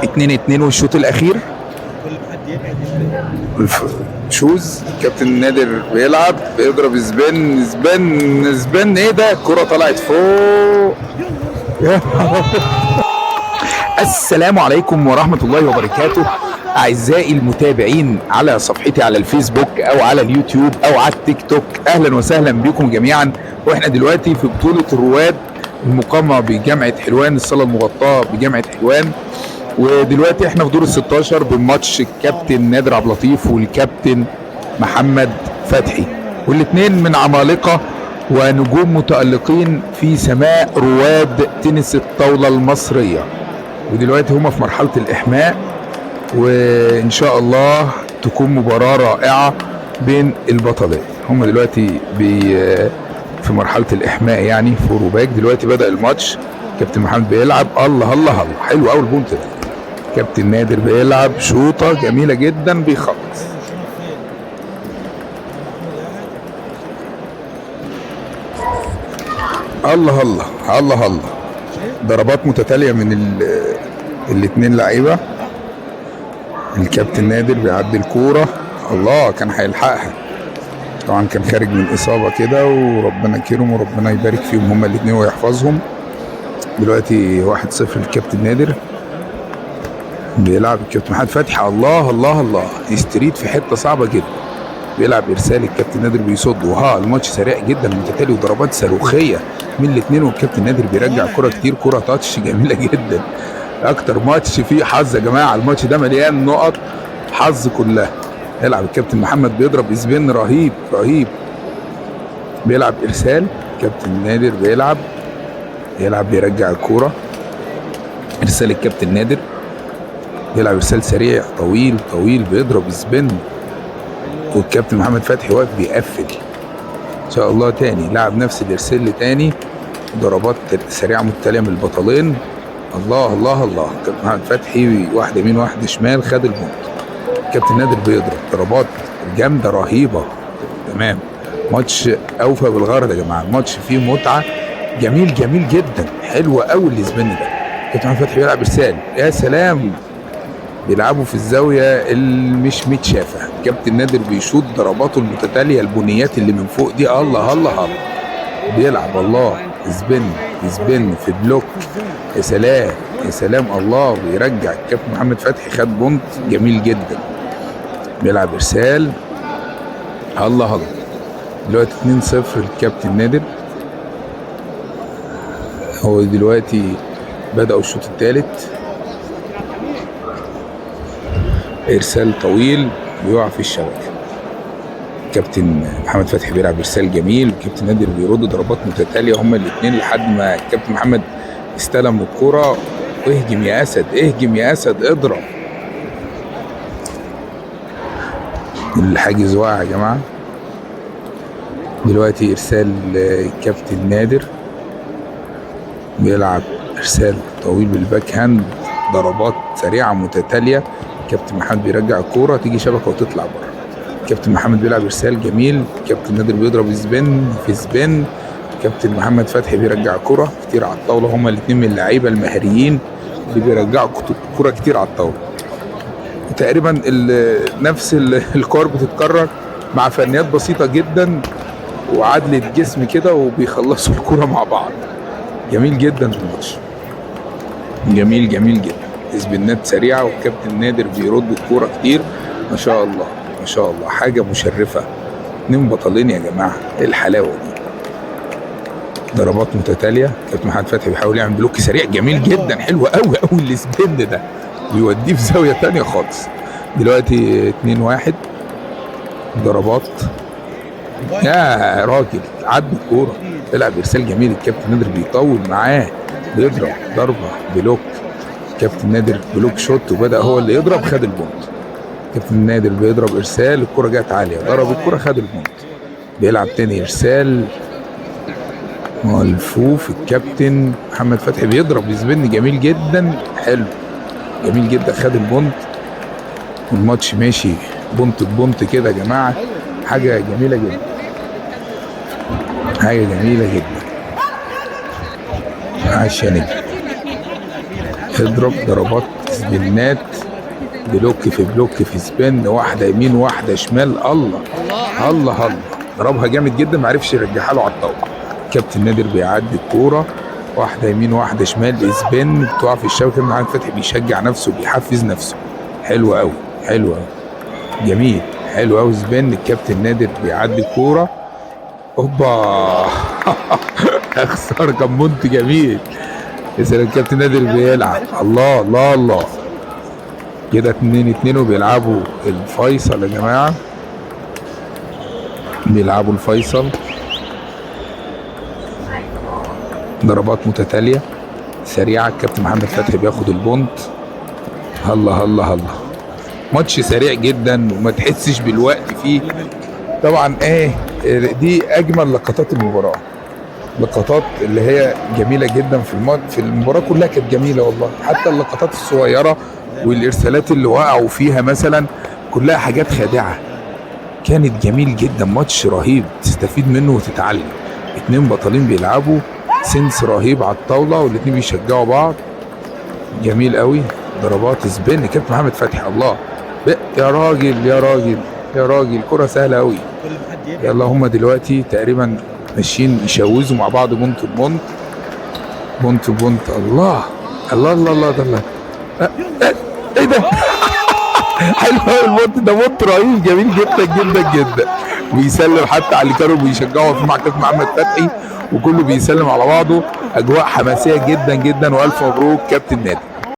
2-2 والشوط الاخير. شوز كابتن نادر بيلعب بيضرب سبين ايه ده؟ الكرة طلعت فوق. السلام عليكم ورحمة الله وبركاته أعزائي المتابعين على صفحتي على الفيسبوك أو على اليوتيوب أو على التيك توك. أهلا وسهلا بكم جميعا. وإحنا دلوقتي في بطولة الرواد المقامة بجامعة حلوان، الصالة المغطاة بجامعة حلوان. ودلوقتي احنا في دور ال16 بماتش الكابتن نادر عبد اللطيف والكابتن محمد فتحي، والاثنين من عمالقة ونجوم متألقين في سماء رواد تنس الطاولة المصرية. ودلوقتي هما في مرحلة الإحماء، وإن شاء الله تكون مباراة رائعة بين البطلين. هما دلوقتي في مرحلة الإحماء يعني في روباك. دلوقتي بدأ الماتش، كابتن محمد بيلعب. الله الله الله، حلو قوي البونت ده. كابتن نادر بيلعب شوطة جميلة جدا، بيخلص. الله الله الله الله، ضربات متتالية من الاثنين لعيبة. الكابتن نادر بيعدي الكورة، الله كان هيلحقها، طبعا كان خارج من إصابة كده، وربنا يكرمه وربنا يبارك فيهم هما الاثنين ويحفظهم. دلوقتي 1-0 للكابتن نادر. بيلعب الكابتن محمد فتحي، الله الله الله، يستريد في حته صعبه جدا. بيلعب ارسال، الكابتن نادر بيصد. وها الماتش سريع جدا متتالي وضربات صاروخيه من الاثنين، والكابتن نادر بيرجع كره كتير، كره تاتش جميله جدا. اكتر ماتش فيه حظ يا جماعه، الماتش ده مليان نقط حظ كلها. يلعب الكابتن محمد بيضرب سبين رهيب رهيب. بيلعب ارسال، كابتن نادر بيلعب بيرجع الكوره. ارسال الكابتن نادر، بيلعب ارسال سريع طويل طويل، بيضرب سبين، والكابتن محمد فتحي واقف بيقفل. ان شاء الله تاني لعب نفس الارسال تاني، ضربات سريعه متتاليه من البطلين. الله الله الله، كابتن محمد فتحي واحده يمين واحده شمال، خد البونت. كابتن نادر بيضرب ضربات جامده رهيبه. تمام، ماتش اوفى بالغرض يا جماعه، الماتش فيه متعه، جميل جميل جدا، حلو قوي السبين ده. كابتن محمد فتحي بيلعب ارسال، يا سلام، بيلعبوا في الزاويه اللي مش متشافه. كابتن نادر بيشوط ضرباته المتتاليه البنيات اللي من فوق دي، الله الله الله، بيلعب الله سبين في بلوك، يا سلام يا سلام، الله. بيرجع الكابتن محمد فتحي، خد بونت جميل جدا. بيلعب ارسال، الله الله. دلوقتي 2-0 للكابتن نادر. هو دلوقتي بدأوا الشوط الثالث. ارسال طويل بيقع في الشبكه. كابتن محمد فتحي بيلعب ارسال جميل، وكابتن نادر بيرد ضربات متتاليه هما الاثنين لحد ما الكابتن محمد استلم الكره. اهجم يا اسد، اهجم يا اسد، اضرب. الحاجز واقع يا جماعه. دلوقتي ارسال الكابتن نادر، بيلعب ارسال طويل بالباك هاند، ضربات سريعه متتاليه. كابتن محمد بيرجع الكوره تيجي شبكه وتطلع بره. كابتن محمد بيلعب ارسال جميل، كابتن نادر بيضرب سبين في سبين. كابتن محمد فتحي بيرجع الكوره كتير على الطاوله، هما الاثنين من اللعيبه المهريين اللي بيرجعوا الكوره كتير على الطاوله. تقريبا نفس الكور بتتكرر مع فنيات بسيطه جدا وعدله جسم كده، وبيخلصوا الكوره مع بعض. جميل جدا الماتش، جميل جميل جدا، سبينات سريعه، والكابتن نادر بيرد الكوره كتير. ما شاء الله ما شاء الله، حاجه مشرفه. اتنين بطلين يا جماعه، ايه الحلاوه دي. ضربات متتاليه، كابتن محمد فتحي بيحاول يعمل بلوك سريع جميل جدا، حلو قوي قوي السبين ده، بيوديه في زاويه تانيه خالص. دلوقتي 2-1 ضربات، يا راجل عدى الكوره. بيلعب ارسال جميل، الكابتن نادر بيطول معاه، بيضرب ضربه بلوك. كابتن نادر بلوك شوت، وبدأ هو اللي يضرب، خد البونت. كابتن نادر بيضرب ارسال، الكرة جت عالية، ضرب الكرة خد البونت. بيلعب تاني ارسال ملفوف، الكابتن محمد فتحي بيضرب سبين جميل جدا، حلو جميل جدا، خد البونت. والماتش ماشي بونت بونت كده يا جماعة، حاجة جميلة جدا، حاجة جميلة جدا. عاش يا نجم، اضرب ضربات سبنات بلوك في بلوك في سبن، واحده يمين واحده شمال. الله الله الله، ضربها جامد جدا، ما عرفش يرجعها له على الطاوله. كابتن نادر بيعدي الكوره، واحده يمين واحده شمال، سبن بتقع في الشبكه. محمد فتحي بيشجع نفسه بيحفز نفسه. حلو قوي حلو قوي، جميل، حلو قوي. سبن الكابتن نادر بيعدي الكوره، اوبا اخسر، كان بونت جميل. يا سلام، الكابتن نادر بيلعب. الله الله الله، كده 2-2 وبيلعبوا الفيصل يا جماعه، بيلعبوا الفيصل. ضربات متتاليه سريعه، الكابتن محمد فتحي بياخد البونت. الله الله الله، ماتش سريع جدا وما تحسش بالوقت فيه. طبعا دي اجمل لقطات المباراه، لقطات اللي هي جميله جدا في المباراه كلها كانت جميله والله. حتى اللقطات الصغيره والارسالات اللي وقعوا فيها مثلا كلها حاجات خادعه، كانت جميل جدا. ماتش رهيب تستفيد منه وتتعلم. اتنين بطلين بيلعبوا سنس رهيب على الطاوله، والاتنين بيشجعوا بعض. جميل قوي. ضربات سبين كابتن محمد فتحي. الله يا راجل يا راجل يا راجل، كرة سهله قوي. يلا هما دلوقتي تقريبا ماشيين يشوزوا مع بعض، بونت بونت بونت بونت. الله الله الله الله ده الله. ايه ده؟ حلو قوي البونت ده، بونت رهيب جميل جدا جدا جدا. بيسلم حتى على اللي كانوا بيشجعوا في كابتن محمد فتحي، وكله بيسلم على بعضه. اجواء حماسيه جدا جدا، والف مبروك كابتن نادر.